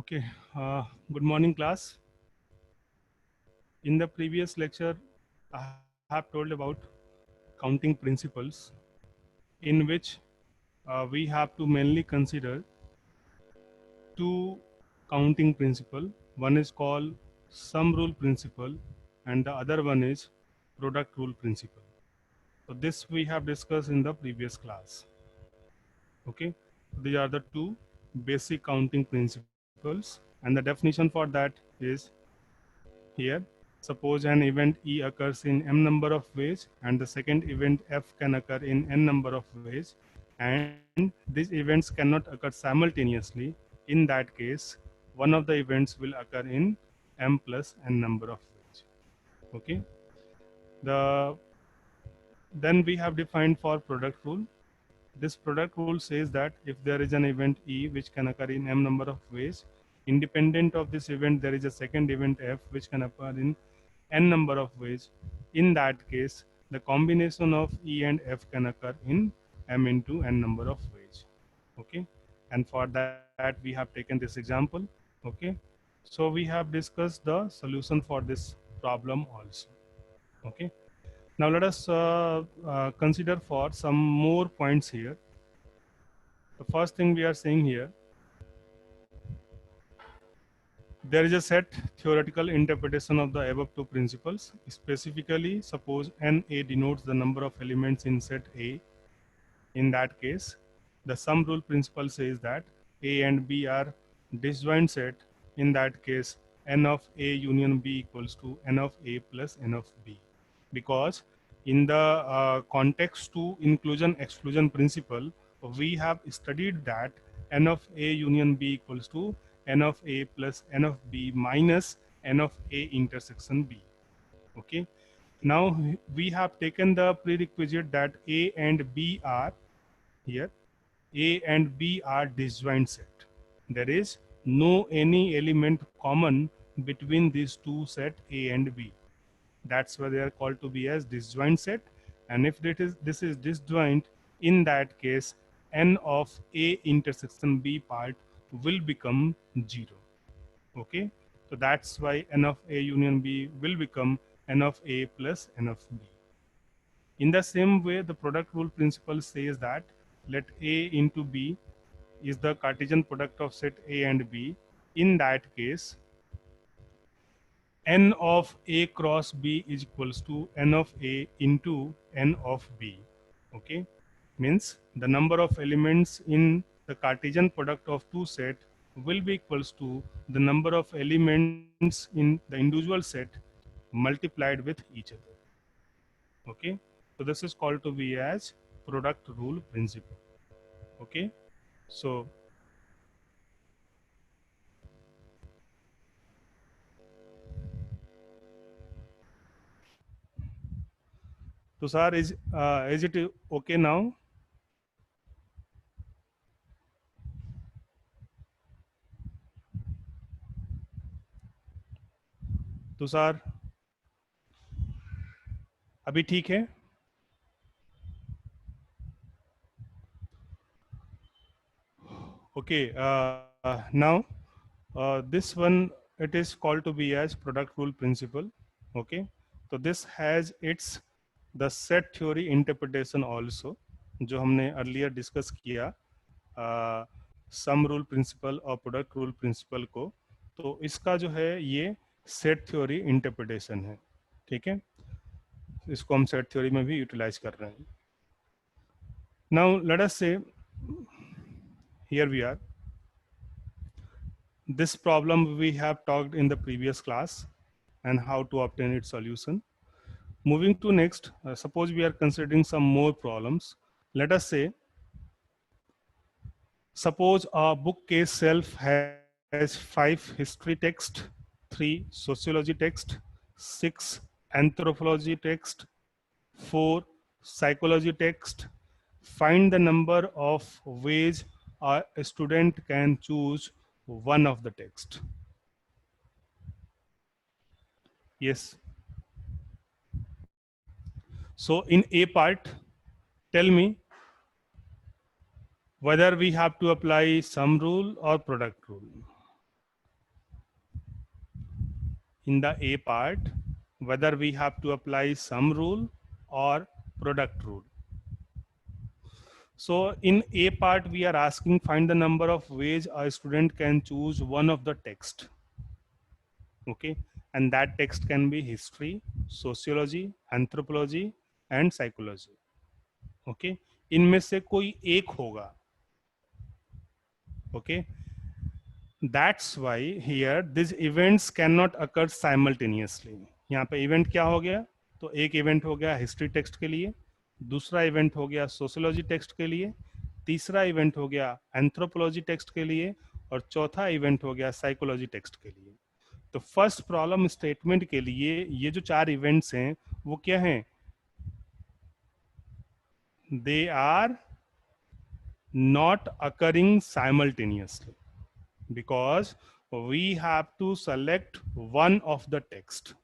Okay, good morning, class. In the previous lecture, I have told about counting principles, in which we have to mainly consider two counting principle. One is called sum rule principle, and the other one is product rule principle. So this we have discussed in the previous class. Okay, these are the two basic counting principles, and the definition for that is here. Suppose an event E occurs in m number of ways, and the second event F can occur in n number of ways, and these events cannot occur simultaneously. In that case, one of the events will occur in m plus n number of ways. Okay. The Then we have defined for product rule. This product rule says that if there is an event E which can occur in m number of ways, independent of this event, there is a second event F which can occur in n number of ways. In that case, the combination of E and F can occur in m into n number of ways. Okay, and for that we have taken this example. Okay, so we have discussed the solution for this problem also. Okay, now let us consider for some more points here. The first thing we are saying here, there is a set theoretical interpretation of the above two principles. Specifically, suppose NA denotes the number of elements in set A. In that case, the sum rule principle says that A and B are disjoint set. In that case, n of A union B equals to n of A plus n of B. Because in the context to inclusion exclusion principle, we have studied that n of A union B equals to n of A plus n of B minus n of A intersection B. Okay. Now we have taken the prerequisite that A and B are here. A and B are disjoint set. There is no any element common between these two set A and B. That's why they are called to be as disjoint set. And if this is disjoint, in that case, n of A intersection B part will become 0. Okay, so that's why n of A union B will become n of A plus n of B. In the same way, the product rule principle says that let A into B is the Cartesian product of set A and B. In that case, n of A cross B is equals to n of A into n of B. Okay, means the number of elements in the Cartesian product of two set will be equals to the number of elements in the individual set multiplied with each other. Okay, so this is called to be as product rule principle. Okay, so Tushar, is it okay now? Tushar अभी ठीक है? Okay, now this one, it is called to be as product rule principle. Okay, so this has its the set theory interpretation also, जो हमने earlier discuss किया sum rule principal और product rule principal को, तो इसका जो है ये सेट थ्योरी इंटरप्रिटेशन है. ठीक है, इसको हम सेट थ्योरी में भी यूटिलाइज कर रहे हैं. नाउ लेट अस से here we are. This problem we have talked in the previous class and how to obtain its solution. Moving to next, suppose we are considering some more problems. Let us say, suppose a bookcase shelf has 5 history text, 3 sociology text, 6 anthropology text, 4 psychology text. Find the number of ways a student can choose one of the text. Yes. So in A part, tell me whether we have to apply sum rule or product rule. in the A part whether we have to apply sum rule or product rule. So in A part we are asking find the number of ways a student can choose one of the text. Okay, and that text can be history, sociology, anthropology and psychology. Okay, इनमें से कोई एक होगा. Okay, that's why here these events cannot occur simultaneously. यहाँ पे event क्या हो गया? तो एक इवेंट हो गया हिस्ट्री टेक्स्ट के लिए, दूसरा इवेंट हो गया सोशियोलॉजी टेक्स्ट के लिए, तीसरा इवेंट हो गया एंथ्रोपोलॉजी टेक्स्ट के लिए और चौथा इवेंट हो गया साइकोलॉजी टेक्स्ट के लिए. तो फर्स्ट प्रॉब्लम स्टेटमेंट के लिए ये जो चार इवेंट्स हैं वो क्या हैं? They are not occurring simultaneously because we have to select one of the text.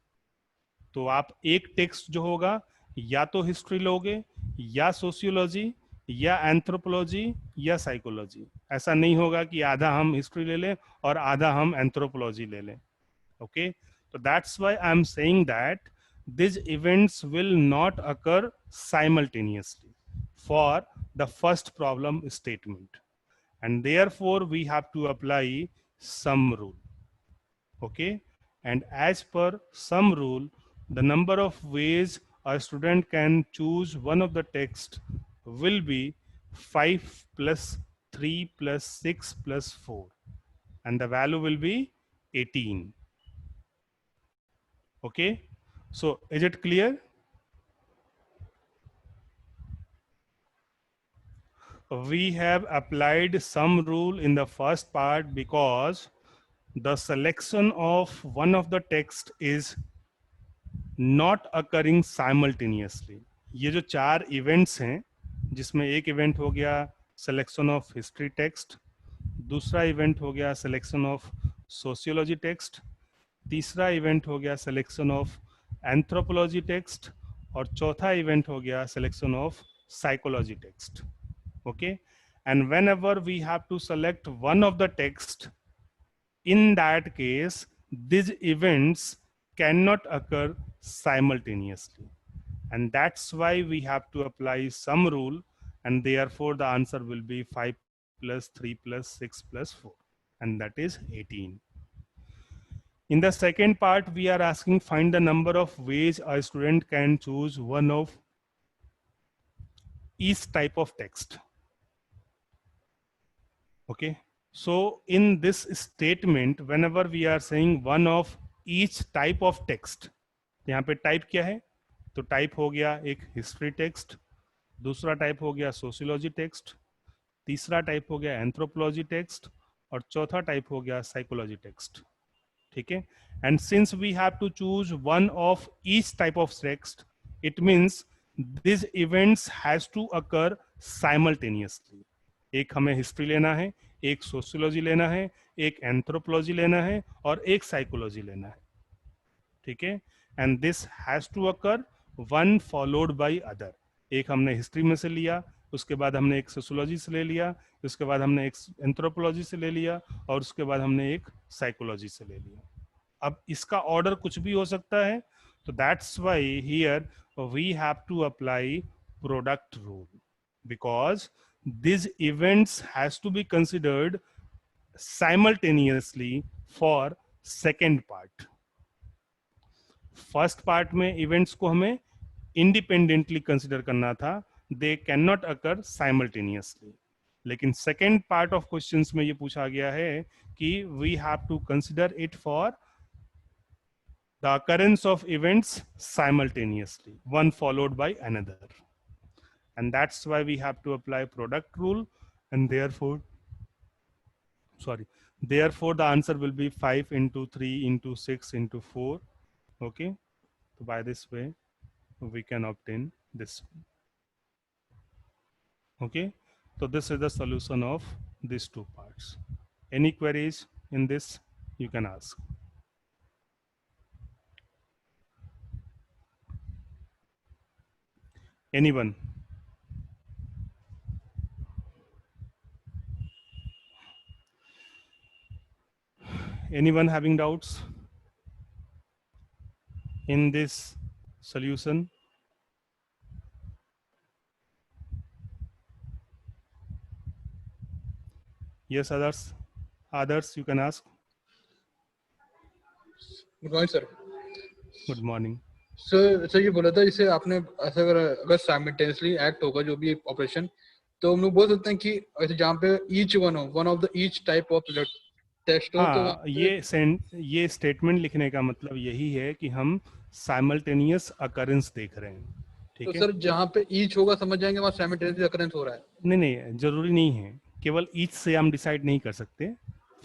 तो आप एक टेक्स्ट जो होगा या तो हिस्ट्री लोगे या सोशियोलॉजी या एंथ्रोपोलॉजी या साइकोलॉजी. ऐसा नहीं होगा कि आधा हम हिस्ट्री ले लें और आधा हम एंथ्रोपोलॉजी ले लें. Okay, so that's why I'm saying that these events will not occur simultaneously for the first problem statement, and therefore we have to apply sum rule. Okay, and as per sum rule the number of ways a student can choose one of the text will be 5 plus 3 plus 6 plus 4, and the value will be 18. Okay, so is it clear? We have applied sum rule in the first part because the selection of one of the text is not occurring simultaneously. ये जो चार events हैं जिसमें एक event हो गया selection of history text, दूसरा event हो गया selection of sociology text, तीसरा इवेंट हो गया सिलेक्शन ऑफ एंथ्रोपोलॉजी टेक्स्ट और चौथा इवेंट हो गया selection of psychology text. Okay, and whenever we have to select one of the text, in that case these events cannot occur simultaneously, and that's why we have to apply some rule, and therefore the answer will be 5 plus 3 plus 6 plus 4, and that is 18. In the second part, we are asking find the number of ways a student can choose one of each type of text. Okay. So in this statement, whenever we are saying one of each type of text, यहाँ पे type क्या है? तो type हो गया एक history text, दूसरा type हो गया sociology text, तीसरा type हो गया anthropology text और चौथा type हो गया psychology text. ठीक है, and since we have to choose one of each type of text, it means these events has to occur simultaneously. एक हमें हिस्ट्री लेना है, एक सोशियोलॉजी लेना है, एक एंथ्रोपोलॉजी लेना है और एक साइकोलॉजी लेना है. ठीक है, and this has to occur one followed by other. एक हमने हिस्ट्री में से लिया, उसके बाद हमने एक सोशियोलॉजी से ले लिया, उसके बाद हमने एक एंथ्रोपोलॉजी से ले लिया और उसके बाद हमने एक साइकोलॉजी से ले लिया. अब इसका ऑर्डर कुछ भी हो सकता है, तो that's why here we have to apply product rule, because these events has to be considered simultaneously for second part. First part में इवेंट्स को हमें इंडिपेंडेंटली कंसिडर करना था, they can not occur simultaneously. लेकिन सेकेंड पार्ट ऑफ क्वेश्चंस में ये पूछा गया है कि we have to consider it for the occurrence of events simultaneously, one followed by another, and that's why we have to apply product rule, and therefore the answer will be 5 into 3 into 6 into 4. Okay, so by this way we can obtain this. Okay, so this is the solution of these two parts. Any queries in this you can ask. Anyone? Anyone having doubts? in this solution? Yes, others you can ask. Good morning sir. Good morning. Sir ये बोला था, जैसे आपने ऐसा अगर simultaneously act होगा जो भी ऑपरेशन, तो हम लोग बोल सकते हैं कि ऐसे जहाँ पे each one of the each type of test हो, तो वहाँ हाँ, ये स्टेटमेंट लिखने का मतलब यही है कि हम साइमल्टेनियस अकरेंस देख रहे हैं. तो ठीक है. सर जहाँ पे ईच होगा समझ जाएंगे वहाँ साइमल्टेनियसली अकरेंस हो रहा है. नहीं नहीं, जरूरी नहीं है. केवल ईच से हम डिसाइड नहीं कर सकते.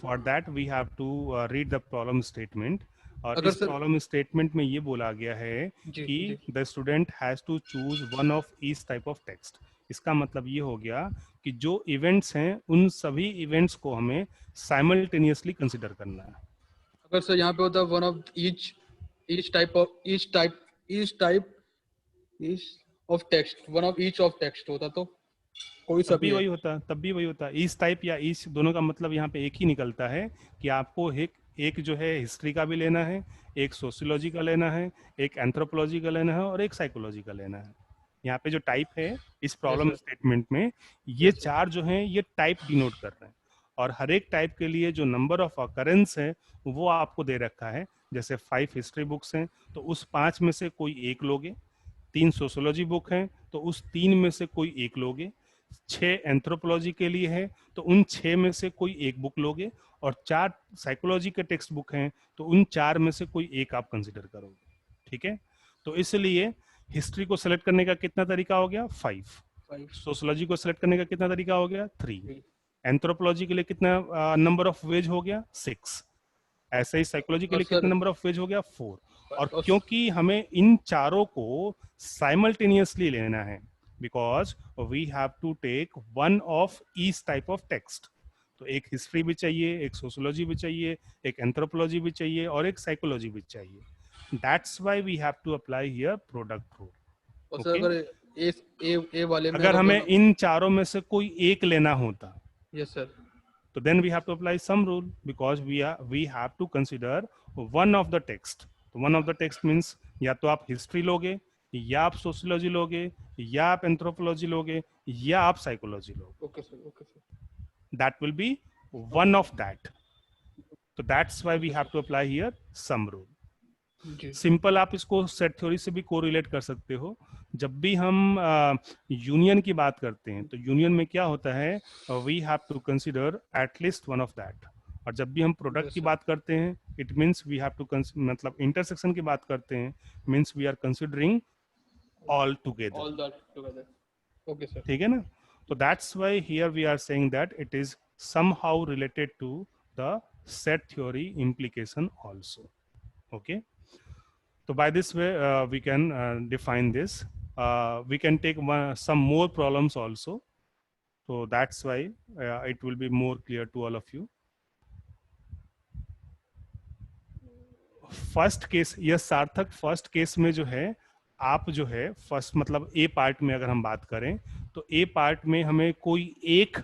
For that we have to read the problem statement. और अगर इस सर प्रॉब्लम स्टेटमेंट में ये बोला गया है जी कि जी the student has to choose one of each type of text. इसका मतलब ये हो गया कि जो इवेंट्स हैं उन सभी इवेंट्स को हमें साइमल्टेनियसली कंसिडर करना है. अगर सर यहाँ पे होता है one of each each type of each of text, one of each of text होता तो कोई सा तब भी भी है. वही होता, तब भी वही होता. इस टाइप या इस दोनों का मतलब यहाँ पे एक ही निकलता है कि आपको एक एक जो है हिस्ट्री का भी लेना है, एक सोशियोलॉजी का लेना है, एक एंथ्रोपोलॉजी का लेना है और एक साइकोलॉजी का लेना है. यहाँ पे जो टाइप है इस यस प्रॉब्लम सर. स्टेटमेंट में, ये यस सर. चार जो हैं ये टाइप डिनोट कर रहे हैं. और हर एक टाइप के लिए जो नंबर ऑफ अकरेंस है वो आपको दे रखा है. जैसे 5 हिस्ट्री बुक्स हैं तो उस 5 में से कोई एक लोगे. 3 सोशियोलॉजी बुक हैं तो उस 3 में से कोई एक लोगे. 6 एंथ्रोपोलॉजी के लिए है तो उन 6 में से कोई एक बुक लोगे. और 4 साइकोलॉजी के टेक्स्ट बुक हैं तो उन 4 में से कोई एक आप कंसिडर करोगे. ठीक है. तो इसलिए हिस्ट्री को सेलेक्ट करने का कितना तरीका हो गया? 5. 5 सोशियोलॉजी को सेलेक्ट करने का कितना तरीका हो गया? 3. 3. एंथ्रोपोलॉजी के लिए कितना नंबर ऑफ वेज हो गया? 6. ऐसे ही साइकोलॉजी के और लिए कितने सर नंबर ऑफ पेज हो गया? 4. और और क्योंकि हमें इन चारों को साइमल्टेनियसली लेना है, because we have to take one of each type of text. तो एक हिस्ट्री भी चाहिए, एक सोशियोलॉजी भी चाहिए, एक एंथ्रोपोलॉजी भी चाहिए और एक साइकोलॉजी भी चाहिए. That's why we have to apply here product rule. Sir okay. अगर ए वाले में अगर अगर हमें दोनों. इन चारों में से कोई एक लेना होता यस सर. तो then we have to apply some rule, because we have to consider one of the text. तो one of the text means या तो आप हिस्ट्री लोगे, या आप सोशियोलॉजी लोगे, या आप एंथ्रोपोलॉजी लोगे, या आप साइकोलॉजी लोगे. Okay sir. Okay sir. That will be one of that. तो that's why we have to apply here some rule. जी. सिंपल आप इसको सेट थ्योरी से भी कोरिलेट कर सकते हो. जब भी हम यूनियन की बात करते हैं तो यूनियन में क्या होता है? We have to consider at least one of that. और जब भी हम प्रोडक्ट यस की सर. बात करते हैं it means we have to मतलब इंटरसेक्शन की बात करते हैं means we are considering all together. All that together. Okay sir. ठीक है ना. तो that's why here we are saying that it is somehow related to the set theory implication also. Okay. So by this way, we can define this. We can take some more problems also. So that's why it will be more clear to all of you. First case, यह सार्थक first case में जो है आप जो है first मतलब ए part में अगर हम बात करें तो ए पार्ट में हमें कोई एक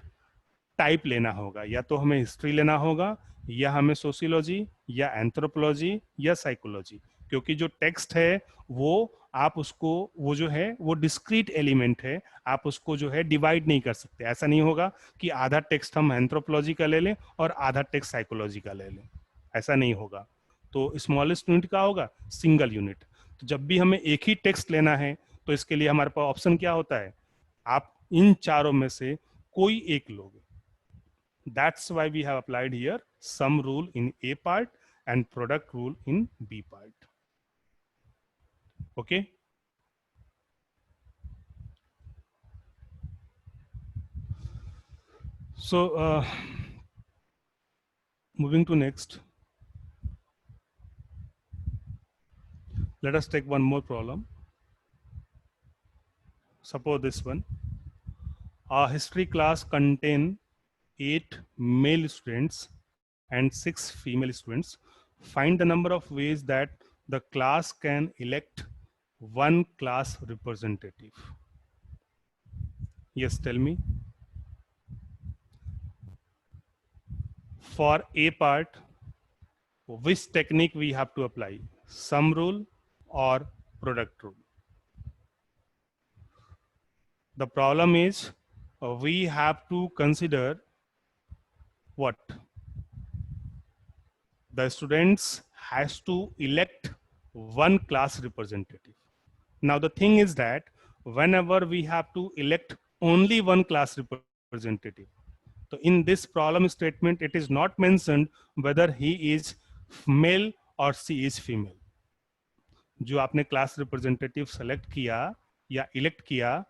टाइप लेना होगा. या तो हमें हिस्ट्री लेना होगा, या हमें सोशियोलॉजी, या एंथ्रोपोलॉजी, या साइकोलॉजी. क्योंकि जो टेक्स्ट है वो आप उसको वो जो है वो डिस्क्रीट एलिमेंट है, आप उसको जो है डिवाइड नहीं कर सकते. ऐसा नहीं होगा कि आधा टेक्स्ट हम एंथ्रोपोलॉजी का ले लें और आधा टेक्स्ट साइकोलॉजी का ले लें. ऐसा नहीं होगा. तो स्मॉलेस्ट यूनिट का होगा सिंगल यूनिट. तो जब भी हमें एक ही टेक्स्ट लेना है तो इसके लिए हमारे पास ऑप्शन क्या होता है? आप इन चारों में से कोई एक लोगे. That's why we have applied here sum rule in A part and product rule in B part. Okay. So moving to next, let us take one more problem. Suppose this one. A history class contain 8 male students and 6 female students. Find the number of ways that the class can elect one class representative. Yes, tell me. For A part, which technique we have to apply? Sum rule or product rule. The problem is we have to consider what the students has to elect one class representative. Now the thing is that whenever we have to elect only one class representative, so in this problem statement it is not mentioned whether he is male or she is female. जो आपने class representative select किया या elect किया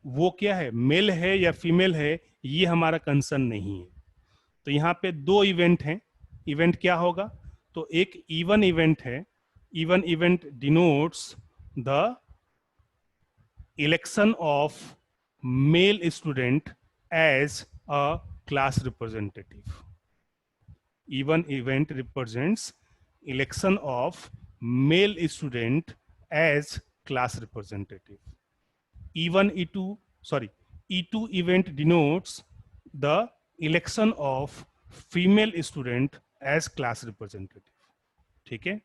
वो क्या है, mail है या फीमेल है, ये हमारा कंसर्न नहीं है. तो यहाँ पे दो इवेंट हैं. इवेंट क्या होगा, तो एक इवन इवेंट है. Even event denotes the election of male student as a class representative. Even event represents election of male student as class representative. Even E2, sorry, E2 event denotes the election of female student as class representative. ठीक है,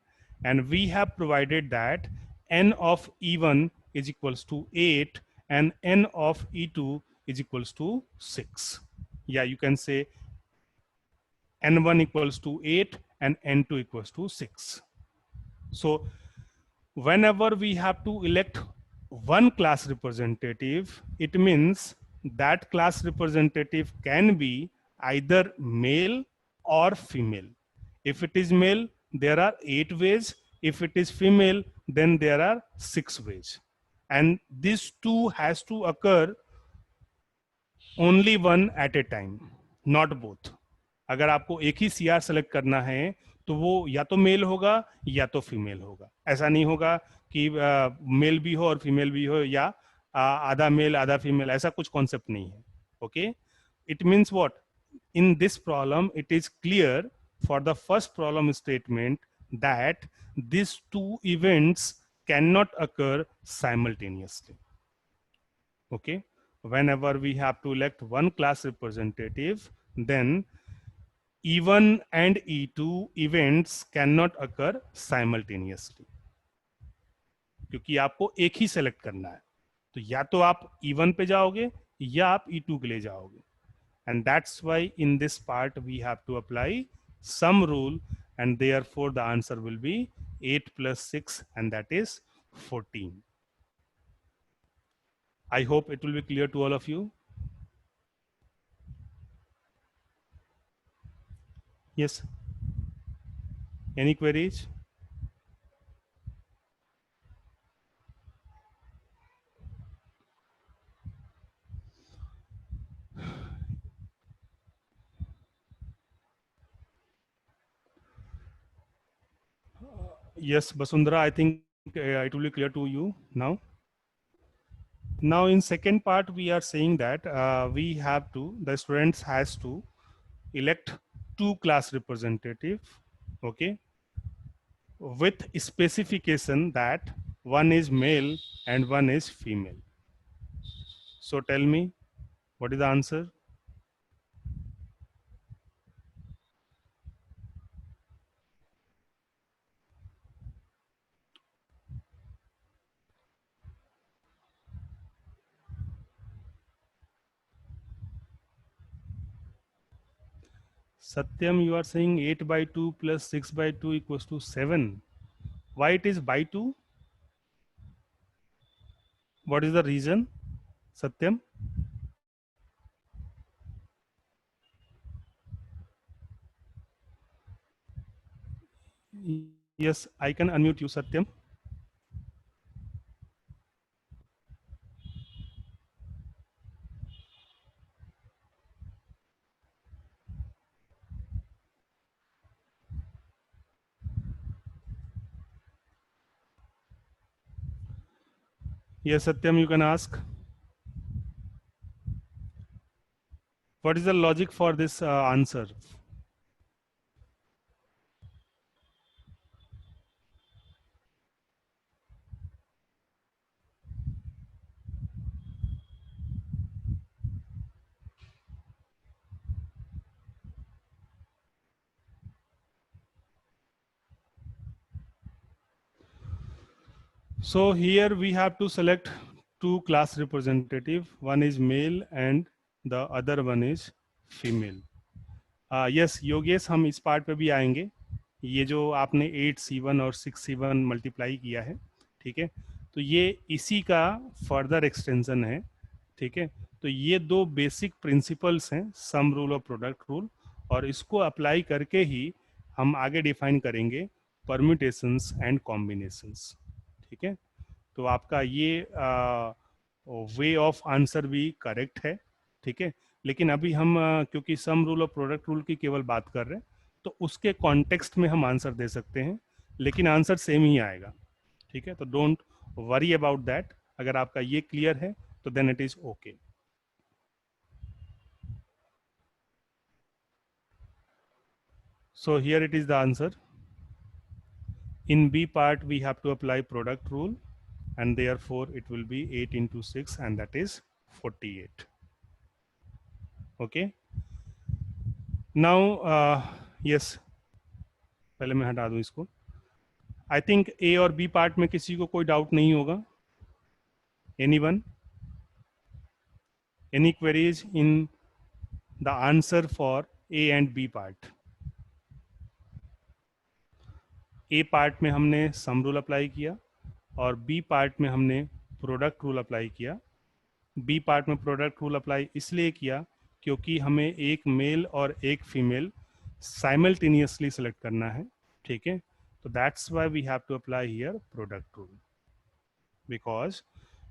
and we have provided that n of e1 is equals to 8 and n of e2 is equals to 6. Yeah, you can say n1 equals to 8 and n2 equals to 6. So whenever we have to elect one class representative, it means that class representative can be either male or female. If it is male, there are 8 ways. If it is female, then there are 6 ways. And these two has to occur only one at a time, not both. अगर आपको एक ही CR select करना है तो वो या तो mail होगा या तो फीमेल होगा. ऐसा नहीं होगा कि मेल भी हो और फीमेल भी हो या आधा मेल आधा फीमेल, ऐसा कुछ कॉन्सेप्ट नहीं है. Okay, it means what, in this problem it is clear for the first problem statement that these two events cannot occur simultaneously. Okay, whenever we have to elect one class representative, then E1 and E2 events cannot occur simultaneously. क्योंकि आपको एक ही select करना है, तो या तो आप E1 पे जाओगे या आप E2 के लिए जाओगे. And that's why in this part we have to apply some rule, and therefore the answer will be 8 plus 6, and that is 14. I hope it will be clear to all of you. Yes, any queries? Yes, Basundhara, I think it will be clear to you now. Now in second part we are saying that we have to, the students has to elect two class representative, okay, with specification that one is male and one is female. So tell me, what is the answer? Satyam, you are saying 8 by 2 plus 6 by 2 equals to 7. Why it is by 2? What is the reason, Satyam? Yes, I can unmute you, Satyam. Yes, Satyam, you can ask. What is the logic for this answer? So here we have to select two class representative. One is male and the other one is female. Yes Yogesh, हम इस part पे भी आएंगे. ये जो आपने 8C1 और 6C1 multiply किया है, ठीक है, तो ये इसी का फर्दर एक्सटेंशन है. ठीक है, तो ये दो बेसिक प्रिंसिपल्स हैं, सम रूल और प्रोडक्ट रूल, और इसको अप्लाई करके ही हम आगे डिफाइन करेंगे परम्यूटेशंस एंड कॉम्बिनेशंस. ठीक है, तो आपका ये वे ऑफ आंसर भी करेक्ट है. ठीक है, लेकिन अभी हम क्योंकि सम रूल और प्रोडक्ट रूल की केवल बात कर रहे हैं, तो उसके कॉन्टेक्स्ट में हम आंसर दे सकते हैं, लेकिन आंसर सेम ही आएगा. ठीक है, तो डोंट वरी अबाउट दैट. अगर आपका ये क्लियर है तो then it is okay. So here it is the answer. In B part we have to apply product rule, and therefore it will be 8 into 6, and that is 48. Okay. Now yes, पहले मैं हटा दूं इसको. I think ए और B part में किसी को कोई डाउट नहीं होगा. Anyone, any queries in the answer for A and B part? A part में हमने सम रूल अप्लाई किया और बी पार्ट में हमने प्रोडक्ट रूल अप्लाई किया. बी पार्ट में प्रोडक्ट रूल अप्लाई इसलिए किया क्योंकि हमें एक मेल और एक फीमेल साइमल्टेनियसली सेलेक्ट करना है. ठीक है, तो that's why we have to apply here product rule, because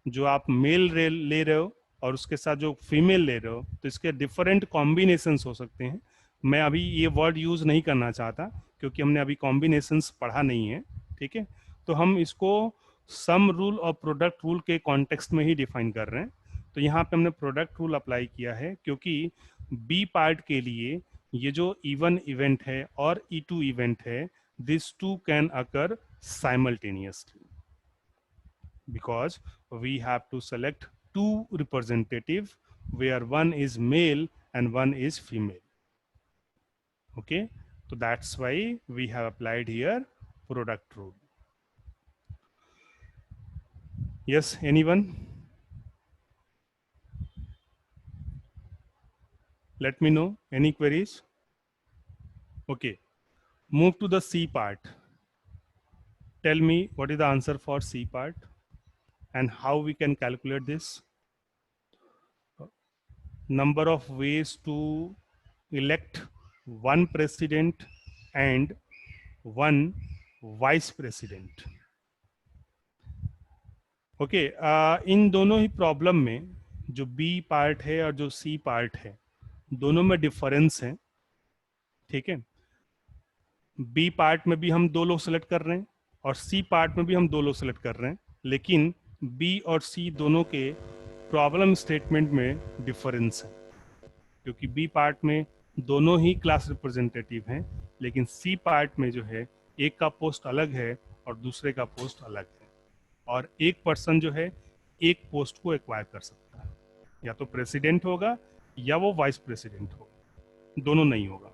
जो आप मेल ले रहे हो और उसके साथ जो फीमेल ले रहे हो, तो इसके डिफरेंट कॉम्बिनेशंस हो सकते हैं. मैं अभी ये वर्ड यूज नहीं करना चाहता क्योंकि हमने अभी कॉम्बिनेशंस पढ़ा नहीं है. ठीक है, तो हम इसको सम रूल और प्रोडक्ट रूल के कॉन्टेक्स्ट में ही डिफाइन कर रहे हैं. तो यहाँ पे हमने प्रोडक्ट रूल अप्लाई किया है क्योंकि बी पार्ट के लिए ये जो इवन इवेंट है और E2 इवेंट है, this two can occur simultaneously, because we have to select two representative where one is male and one is female. Okay, so that's why we have applied here product rule. Yes, anyone? Let me know any queries. Okay, move to the C part. Tell me what is the answer for C part and how we can calculate this. Number of ways to elect one president and one vice president. Okay, इन दोनों ही problem में जो B part है और जो C part है, दोनों में डिफरेंस है. ठीक है, बी पार्ट में भी हम दो लोग सेलेक्ट कर रहे हैं और सी पार्ट में भी हम दो लोग सेलेक्ट कर रहे हैं, लेकिन बी और सी दोनों के प्रॉब्लम स्टेटमेंट में डिफरेंस है. क्योंकि बी पार्ट में दोनों ही क्लास रिप्रेजेंटेटिव हैं, लेकिन सी पार्ट में जो है एक का पोस्ट अलग है और दूसरे का पोस्ट अलग है, और एक पर्सन जो है एक पोस्ट को एक्वायर कर सकता है. या तो प्रेसिडेंट होगा या वो वाइस प्रेसिडेंट होगा, दोनों नहीं होगा.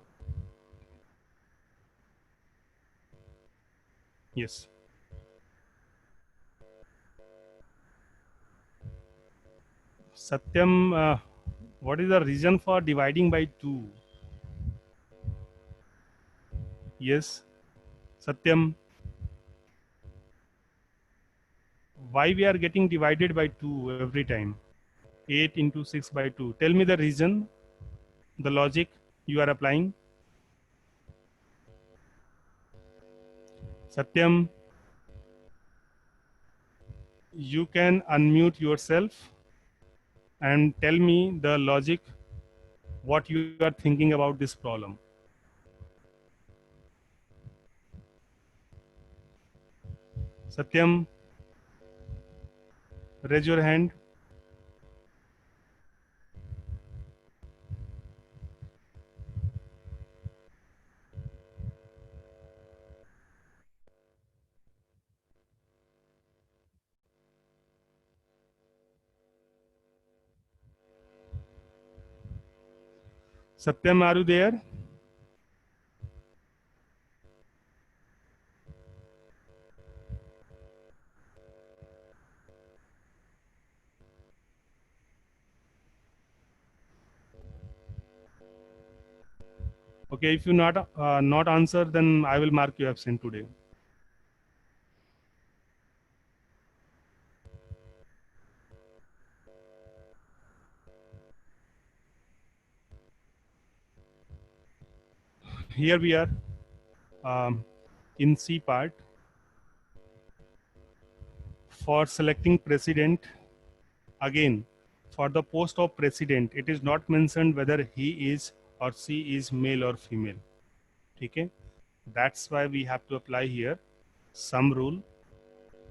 Yes, Satyam, what is the reason for dividing by 2? Yes, Satyam, why we are getting divided by 2 every time? 8 into 6 by 2. Tell me the reason, the logic you are applying. Satyam, you can unmute yourself and tell me the logic, what you are thinking about this problem. Satyam, raise your hand. Satyam, are you there? Okay, if you not answer, then I will mark you absent today. Here we are in C part. For selecting president, again, for the post of president, it is not mentioned whether he is or she is male or female. Okay, that's why we have to apply here some rule,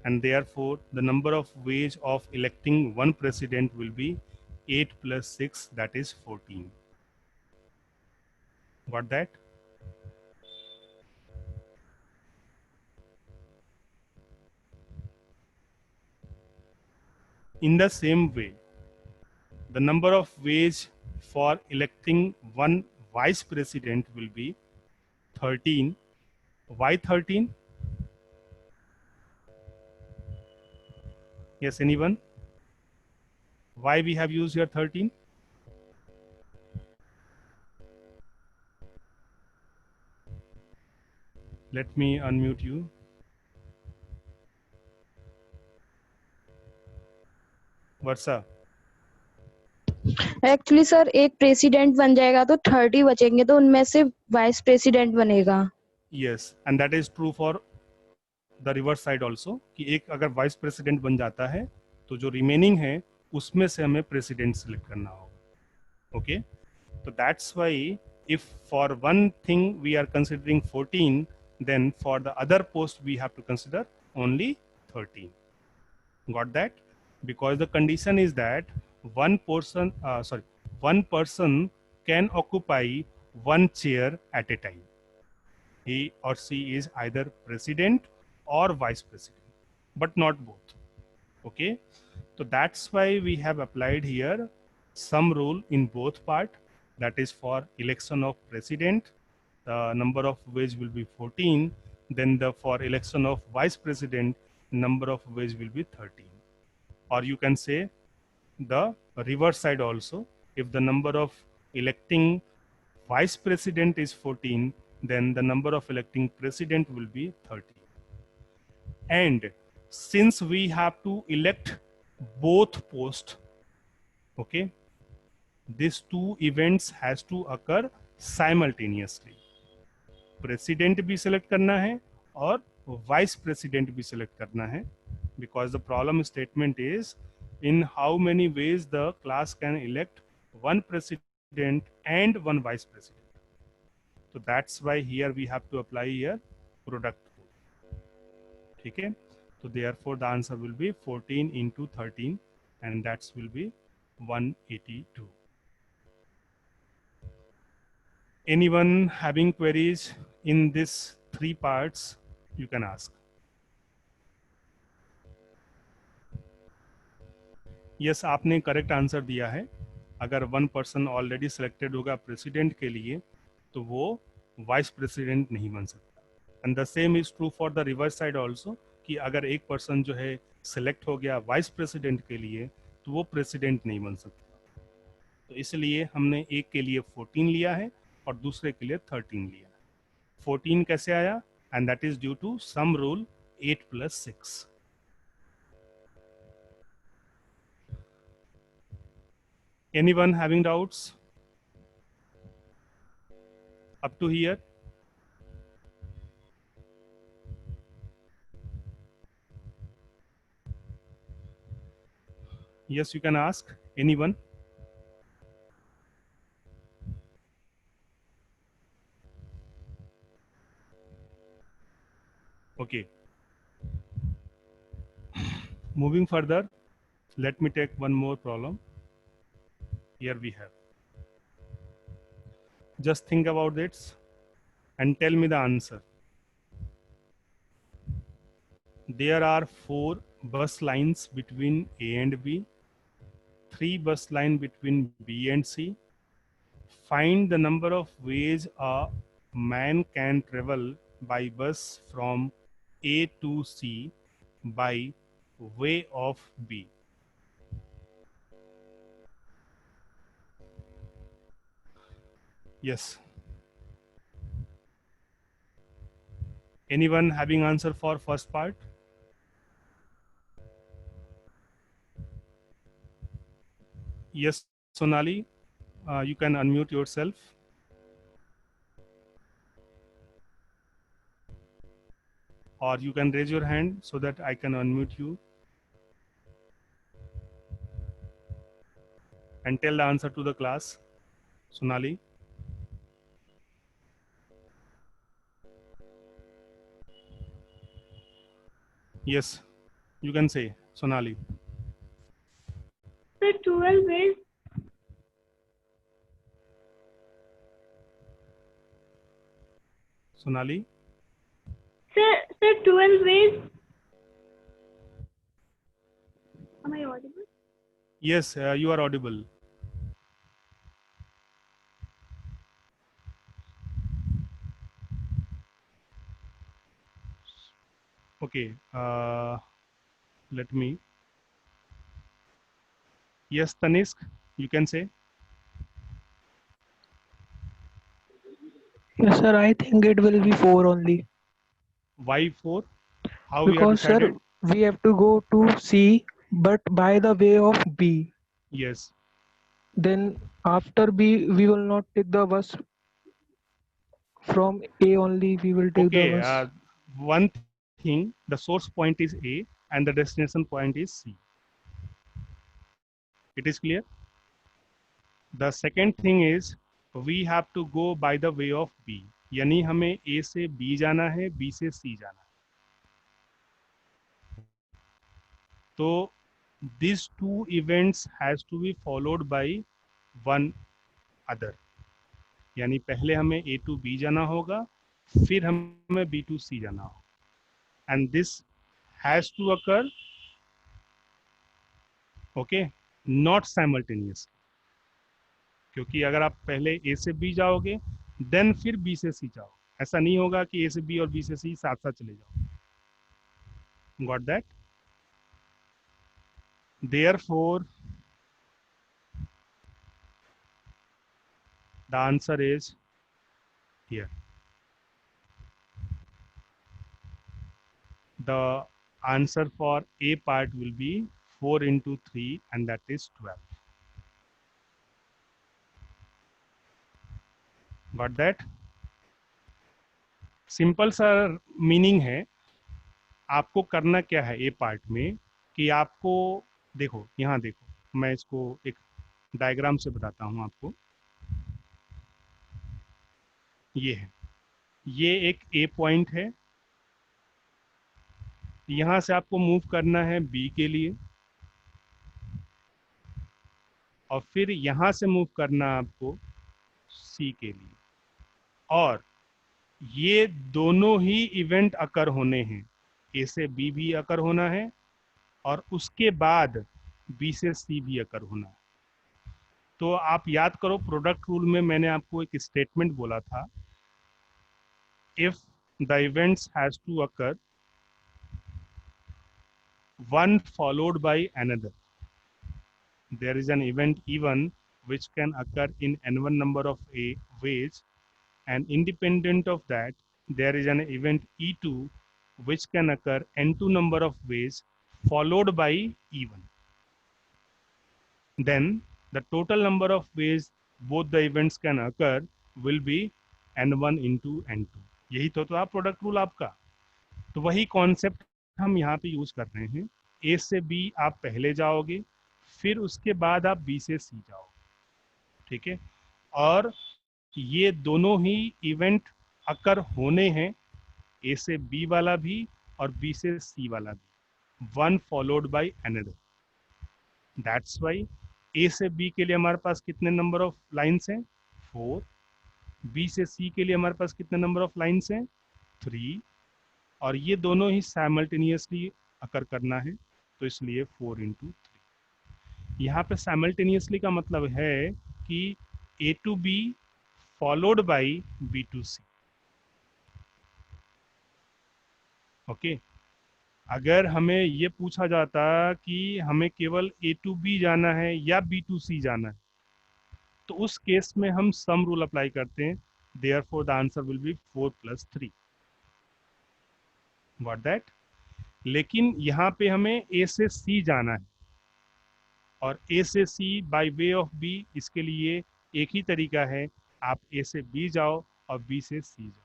and therefore the number of ways of electing one president will be 8 plus 6, that is 14. Got that? In the same way, the number of ways for electing one vice president will be 13. Why 13? Yes, anyone? Why we have used here 13? Let me unmute you. Varsha. Actually sir एक president बन जाएगा तो 30 बचेंगे तो उनमें से vice president बनेगा. Yes, and that is true for the reverse side also, कि एक अगर वाइस प्रेसिडेंट बन जाता है तो जो रिमेनिंग है उसमें से हमें प्रेसिडेंट सिलेक्ट करना होगा. ओके, तो that's why if for one thing we are considering 14, then for the other post we have to consider only 13. Got that? Because the condition is that one person can occupy one chair at a time. He or she is either president or vice president, but not both. Okay, so that's why we have applied here some rule in both part. That is, for election of president, the number of ways will be 14. Then for election of vice president, number of ways will be 13. Or you can say the reverse side also. If the number of electing vice president is 14, then the number of electing president will be 13. And since we have to elect both posts, okay, these two events has to occur simultaneously. President भी select करना है और vice president भी select करना है, because the problem statement is in how many ways the class can elect one president and one vice president. So that's why here we have to apply here product rule. ठीक है, so therefore the answer will be 14 into 13, and that will be 182. Anyone having queries in this three parts, you can ask. Yes, आपने correct answer दिया है. अगर one person already selected होगा president के लिए तो वो वाइस प्रेसिडेंट नहीं बन सकता. And the same is true for the reverse side also, कि अगर एक पर्सन जो है सिलेक्ट हो गया वाइस प्रेसिडेंट के लिए तो वो प्रेसिडेंट नहीं बन सकता. तो इसलिए हमने एक के लिए 14 लिया है और दूसरे के लिए 13 लिया है. 14 कैसे आया? And that is due to sum rule 8 plus 6. Anyone having doubts up to here? Yes, you can ask. Anyone? Okay. Moving further, let me take one more problem. Here we have. Just think about this and tell me the answer. There are 4 bus lines between A and B, 3 bus lines between B and C. Find the number of ways a man can travel by bus from A to C by way of B. Yes. Anyone having answer for first part? Yes, Sonali, you can unmute yourself. Or you can raise your hand so that I can unmute you and tell the answer to the class. Sonali. Yes, you can say, Sonali. Sir, 12 is Sonali. sir 12 is. Am I audible? Yes, you are audible. Okay, let me. Yes, Tanisk, you can say. Yes, sir, I think it will be 4 only. Why 4? How we have Because, sir, decided? we have to go to C, but by the way of B. Yes. Then after B, we will not take the bus from A only, we will take the Okay, bus. one thing, the source point is A and the destination point is C. It is clear? The second thing is we have to go by the way of B. यानी हमें A से B जाना है, B से C जाना है. तो these two events has to be followed by one other. यानी पहले हमें A to B जाना होगा, फिर हमें B to C जाना होगा. And this has to occur, okay, not simultaneously. क्योंकि अगर आप पहले A से B जाओगे, देन फिर B से C जाओ. ऐसा नहीं होगा कि A से B और B से C साथ साथ चले जाओ. Got that? Therefore, the answer is here. The answer for A part will be 4 into 3 and that is 12. Got that? Simple सा मीनिंग है. आपको करना क्या है ए पार्ट में कि आपको देखो, यहाँ देखो, मैं इसको एक डायग्राम से बताता हूँ आपको. ये है, ये एक ए पॉइंट है. यहाँ से आपको मूव करना है बी के लिए और फिर यहाँ से मूव करना है आपको सी के लिए. और ये दोनों ही इवेंट अकर होने हैं. ए से बी भी अकर होना है और उसके बाद बी से सी भी अकर होना है. तो आप याद करो, प्रोडक्ट रूल में मैंने आपको एक स्टेटमेंट बोला था, if the events has to occur one followed by another, there is an event E1 which can occur in n1 number of ways, and independent of that there is an event E2 which can occur n2 number of ways followed by E1. Then the total number of ways both the events can occur will be n1 into n2. यही तो था product rule आपका. तो वही concept हम यहाँ पे use कर रहे हैं. ए से बी आप पहले जाओगे, फिर उसके बाद आप बी से सी जाओगे. ठीक है? और ये दोनों ही इवेंट अकर होने हैं, ए से बी वाला भी और बी से सी वाला भी, one followed by another. That's why A से बी के लिए हमारे पास कितने नंबर ऑफ लाइन्स हैं? 4. बी से सी के लिए हमारे पास कितने नंबर ऑफ लाइन्स हैं? 3. और ये दोनों ही साइमल्टेनियसली अकर करना है, तो इसलिए 4 into 3. यहाँ पे साइमल्टेनियसली का मतलब है कि A to B followed by B to C. Okay, अगर हमें ये पूछा जाता कि हमें केवल ए टू बी जाना है या बी टू सी जाना है, तो उस केस में हम सम रूल अप्लाई करते हैं. Therefore the answer will be 4 + 3. Got that. लेकिन यहाँ पे हमें ए से सी जाना है, और ए से सी बाय वे ऑफ बी, इसके लिए एक ही तरीका है, आप ए से बी जाओ और बी से सी जाओ।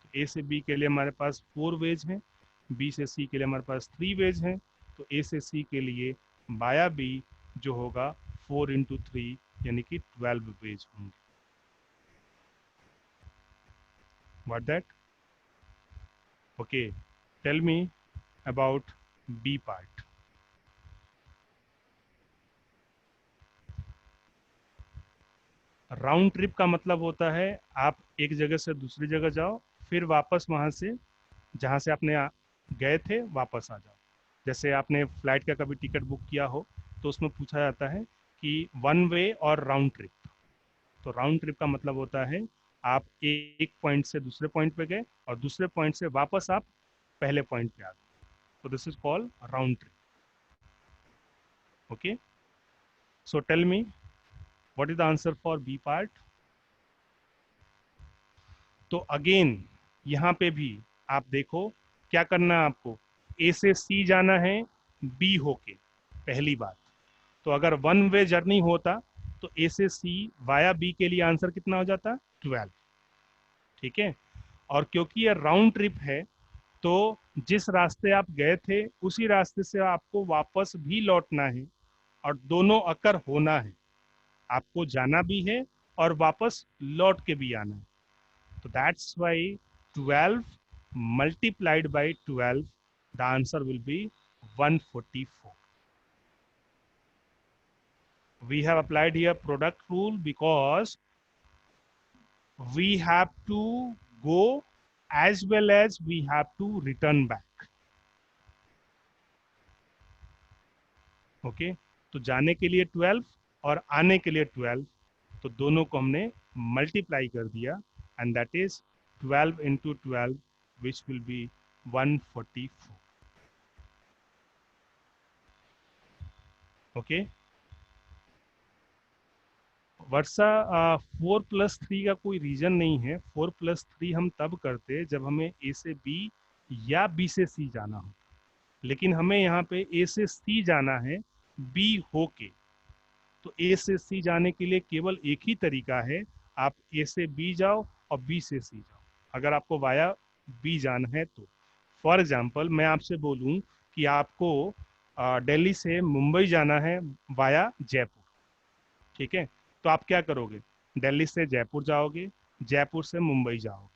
तो ए से बी के लिए हमारे पास 4 वेज हैं, बी से सी के लिए हमारे पास 3 वेज हैं। तो ए से सी के लिए बाया बी जो होगा 4 इंटू 3 यानी कि 12 वेज होंगे। What that? Okay, tell me about B part. Round trip का मतलब होता है आप एक जगह से दूसरी जगह जाओ, फिर वापस वहां से जहां से आपने गए थे वापस आ जाओ। जैसे आपने फ्लाइट का कभी टिकट बुक किया हो तो उसमें पूछा जाता है कि वन वे और राउंड ट्रिप। तो राउंड ट्रिप का मतलब होता है आप एक पॉइंट से दूसरे पॉइंट पे गए और दूसरे पॉइंट से वापस आप पहले पॉइंट पे आ गए। तो this is called round trip. Okay, so tell me what is the answer for B part. तो अगेन यहाँ पे भी आप देखो क्या करना है आपको, ए से सी जाना है बी होके, पहली बात। तो अगर वन वे जर्नी होता तो ए से सी वाया बी के लिए आंसर कितना हो जाता? 12। ठीक है, और क्योंकि ये राउंड ट्रिप है तो जिस रास्ते आप गए थे उसी रास्ते से आपको वापस भी लौटना है, और दोनों अकर होना है, आपको जाना भी है और वापस लौट के भी आना है। तो that's why 12 multiplied by 12, the answer will be 144. We have applied here product rule because we have to go as well as we have to return back. Okay, तो जाने के लिए 12 और आने के लिए 12, तो दोनों को हमने मल्टीप्लाई कर दिया, and that is 12 into 12 which will be 144. Okay, Varsha 4+3 का कोई रीजन नहीं है। 4+3 हम तब करते जब हमें ए से बी या बी से सी जाना हो, लेकिन हमें यहाँ पे ए से सी जाना है बी होके। तो ए से सी जाने के लिए केवल एक ही तरीका है, आप ए से बी जाओ और बी से सी जाओ, अगर आपको वाया बी जाना है तो। फॉर एग्जाम्पल मैं आपसे बोलूं कि आपको दिल्ली से मुंबई जाना है वाया जयपुर, ठीक है, तो आप क्या करोगे? दिल्ली से जयपुर जाओगे, जयपुर से मुंबई जाओगे,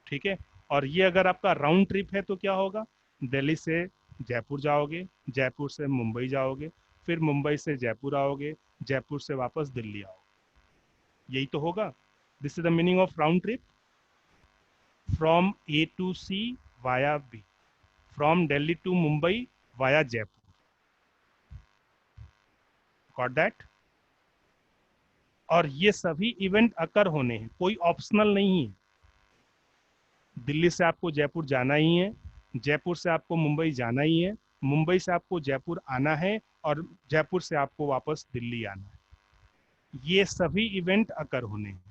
ठीक है। और ये अगर आपका राउंड ट्रिप है तो क्या होगा? दिल्ली से जयपुर जाओगे, जयपुर से मुंबई जाओगे, फिर मुंबई से जयपुर आओगे, जयपुर से वापस दिल्ली आओगे, यही तो होगा। This is the meaning of round trip, from A to C via B, from Delhi to Mumbai via Jaipur. Got that? और ये सभी इवेंट अकर होने हैं, कोई ऑप्शनल नहीं है। दिल्ली से आपको जयपुर जाना ही है, जयपुर से आपको मुंबई जाना ही है, मुंबई से आपको जयपुर आना है, और जयपुर से आपको वापस दिल्ली आना है। ये सभी इवेंट अकर होने हैं।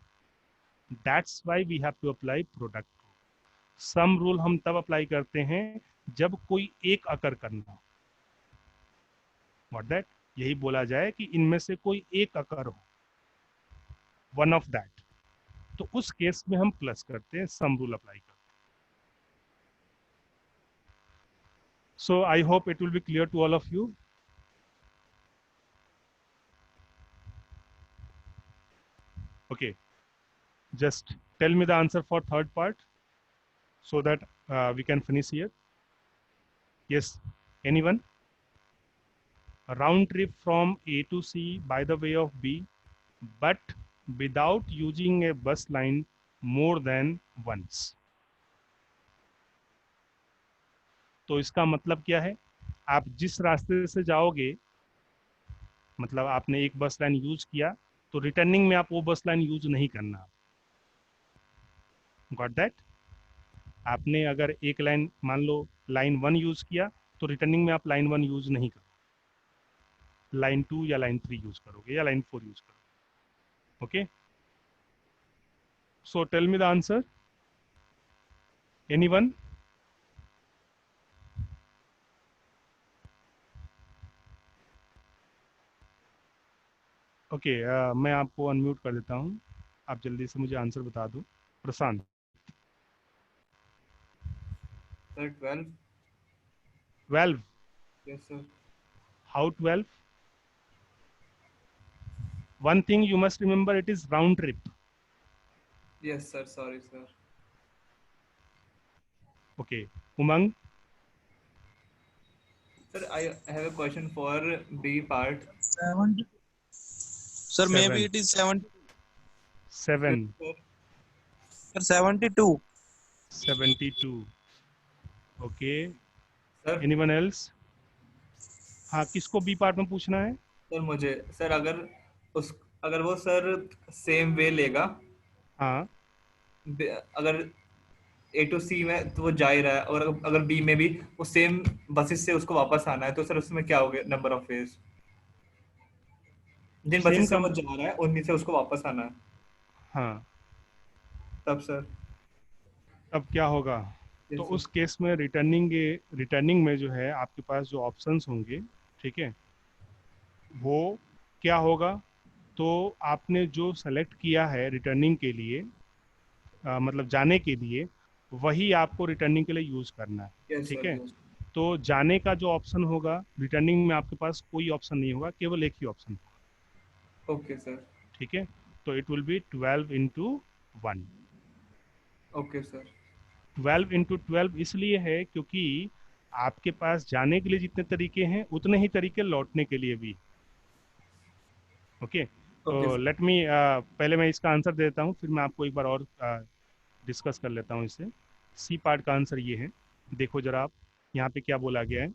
That's why we have to apply product rule. Sum rule हम तब अप्लाई करते हैं जब कोई एक अकर करना हो। What that? यही बोला जाए कि इनमें से कोई एक अकर हो, वन ऑफ दैट, तो उस केस में हम प्लस करते हैं, सम रूल अप्लाई करते हैं। So I hope it will be clear to all of you. Okay, just tell me the answer for third part so that we can finish here. Yes, anyone? A round trip from A to C by the way of B, but without using a bus line more than once. तो इसका मतलब क्या है? आप जिस रास्ते से जाओगे, मतलब आपने एक बस लाइन यूज किया, तो रिटर्निंग में आप वो बस लाइन यूज नहीं करना। Got that? आपने अगर एक लाइन, मान लो लाइन 1 यूज किया, तो रिटर्निंग में आप लाइन 1 यूज नहीं करोगे, लाइन 2 या लाइन 3 यूज करोगे या लाइन 4 यूज करोगे। Okay, so tell me the answer, anyone? ओके, मैं आपको अनम्यूट कर देता हूँ, आप जल्दी से मुझे आंसर बता दो। Prashant. Sir 12। 12। Yes sir. How 12? One thing you must remember, it is round trip. Yes sir, sorry sir. Okay. Umang. Sir I have a question for B part. 70. Sir, maybe 7. it is 70. 7. Sir, 72. 72. Okay. Sir Anyone else? हाँ, किसको B part में पूछना है? Sir मुझे sir अगर वो sir same way लेगा, हाँ, अगर ए टू सी में तो वो जा ही रहा है, और अगर बी में भी वो सेम बसेस से उसको वापस आना है, तो सर उसमें क्या हो गया नंबर ऑफ वेज? जिन सेम बसेस से कम। वो जा रहा है उन्हीं से उसको वापस आना है, हाँ, तब सर। अब क्या होगा? तो यस उस सर। केस में रिटर्निंग में जो है आपके पास जो ऑप्शंस होंगे, ठीक है, वो क्या होगा? तो आपने जो सेलेक्ट किया है रिटर्निंग के लिए, मतलब जाने के लिए, वही आपको रिटर्निंग के लिए यूज़ करना है। यस ठीक सर। है, यस। तो जाने का जो ऑप्शन होगा रिटर्निंग में, आपके पास कोई ऑप्शन नहीं होगा, केवल एक ही ऑप्शन होगा। Okay sir. ठीक है, तो it will be 12 × 1। Okay sir. 12 × 12 इसलिए है क्योंकि आपके पास जाने के लिए जितने तरीके हैं उतने ही तरीके लौटने के लिए भी। ओके, ओके तो सर। लेट मी, पहले मैं इसका आंसर दे देता हूँ, फिर मैं आपको एक बार और डिस्कस कर लेता हूँ इसे। सी पार्ट का आंसर ये है। देखो जरा आप, यहाँ पे क्या बोला गया है?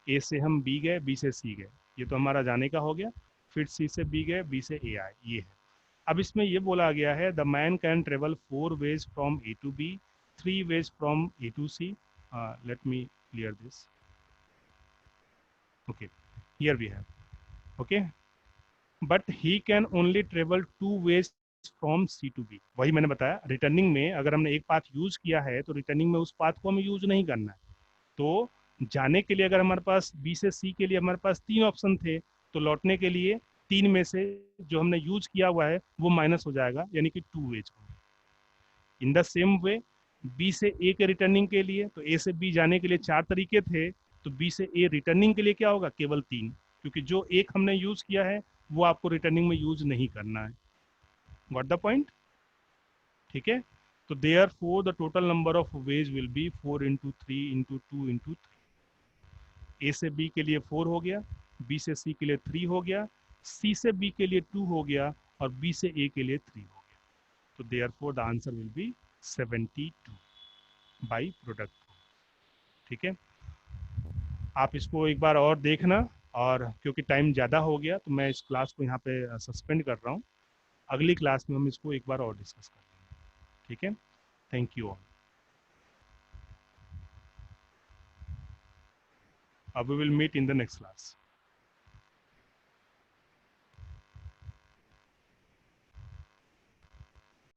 ए से हम बी गए, बी से सी गए, ये तो हमारा जाने का हो गया। फिर सी से बी गए, बी से ए आए, ये है। अब इसमें ये बोला गया है the man can travel 4 ways from A to B, 3 ways from A to C. Let me clear this. Okay, here we have. Okay, but he can only travel 2 ways from C to B. वही मैंने बताया, returning में अगर हमने एक path use किया है तो रिटर्निंग में उस पाथ को हमें यूज नहीं करना है। तो जाने के लिए अगर हमारे पास बी से सी के लिए हमारे पास 3 ऑप्शन थे, तो लौटने के लिए 3 में से जो हमने यूज किया हुआ है वो माइनस हो जाएगा, यानी कि 2 वेज होगा। In the same way, B से ए के रिटर्निंग के लिए, तो ए से बी जाने के लिए 4 तरीके थे, तो बी से ए रिटर्निंग के लिए क्या होगा? केवल 3, क्योंकि जो एक हमने यूज किया है वो आपको रिटर्निंग में यूज नहीं करना है। Got the point? ठीक है, तो therefore the total number of ways will be 4 × 3 × 2 × 3। A से बी के लिए 4 हो गया, बी से सी के लिए 3 हो गया, सी से बी के लिए 2 हो गया, और बी से ए के लिए 3 हो गया। तो therefore the answer will be 72 by product. ठीक है, आप इसको एक बार और देखना, और क्योंकि टाइम ज़्यादा हो गया तो मैं इस क्लास को यहाँ पे सस्पेंड कर रहा हूँ। अगली क्लास में हम इसको एक बार और डिस्कस कर लेंगे। ठीक है, thank you all. We will meet in the next class.